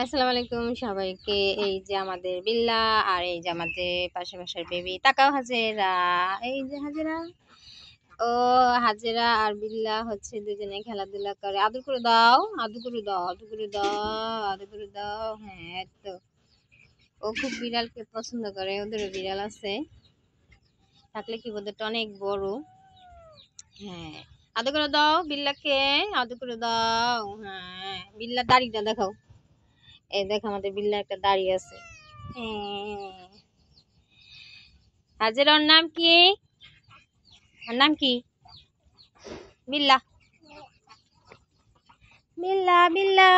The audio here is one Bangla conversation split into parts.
আসসালামু আলাইকুম সবাইকে। এই যে আমাদের বিল্লা আর এই যে আমাদের পাশে পাশের বেবি, তাকাও হাজেরা। এই যে হাজেরা, ও হাজেরা আর বিল্লা হচ্ছে দুজনে খেলাধুলা করে। আদর করে দাও, আদর করে দাও, আদর করে দাও, আদর করে দাও। হ্যাঁ, তো ও খুব বিড়ালকে পছন্দ করে, ওদেরও বিড়াল আছে, থাকলে কি ওদেরটা অনেক বড়। হ্যাঁ, আদর করে দাও বিল্লাকে, আদর করে দাও। হ্যাঁ, বিল্লার দাড়িটা দেখাও। এই দেখ, আমাদের বিল্লা একটা দাড়ি আছে। হ্যাঁ। হাজের, ওর নাম কি? ওর নাম কি? বিল্লা, বিল্লা, বিল্লা,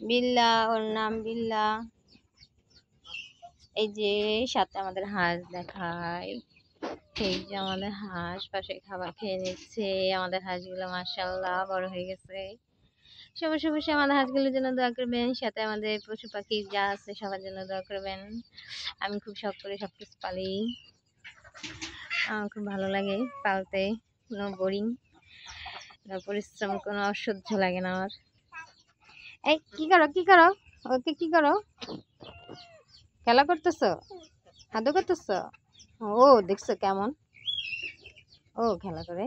বিল্লা, ওর নাম বিল্লা। এই যে সাথে আমাদের হাঁস দেখায়। এই যে আমাদের হাঁস পাশে খাবার খেয়ে নিচ্ছে। আমাদের হাঁসগুলো মাশাআল্লাহ বড় হয়ে গেছে। সবাই সবাই আমাদের হাঁসগুলোর জন্য দোয়া করবেন, সাথে আমাদের পশু পাখি যা আছে সবার জন্য দোয়া করবেন। আমি খুব শখ করে সবকিছু পালি, আমার খুব ভালো লাগে পালতে। কোনো বোরিং, কোনো পরিশ্রম, কোনো অসহ্য লাগে না আমার। এই কি করো, কি করো, ওকে কি করো? খেলা করতেছো, আদর করতেছো? ও দেখছো কেমন ও খেলা করে।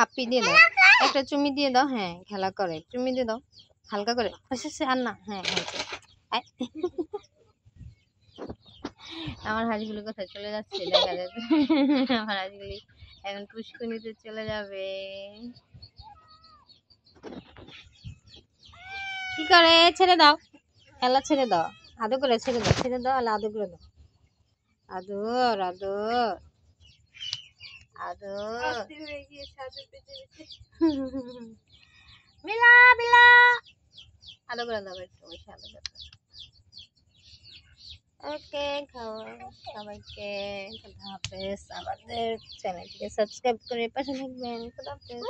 আপ্পি দিয়ে দাও, একটা চুমি দিয়ে দাও। হ্যাঁ, খেলা করে, চুমি দিয়ে দাও হালকা করে। আর না, হ্যাঁ হালকা। আমার হাঁসগুলো কোথায় চলে যাচ্ছে দেখা যাচ্ছে। আমার হাঁসগুলি এখন পুষ্কুনিতে চলে যাবে। কি করে? ছেড়ে দাও, খেলা ছেড়ে দাও, আদর করে ছেড়ে দাও, ছেড়ে দাও, আলা আদর করে দাও। আদর, আদর, আদর। বিলা, বিলা, আদর করে দাও একটু, বেশি আদর করে দাও। ওকে, সবাইকে খুদা হাফেজ। আমাদের চ্যানেলটিকে সাবস্ক্রাইব করে পাশে থাকবেন। খুদা হাফেজ।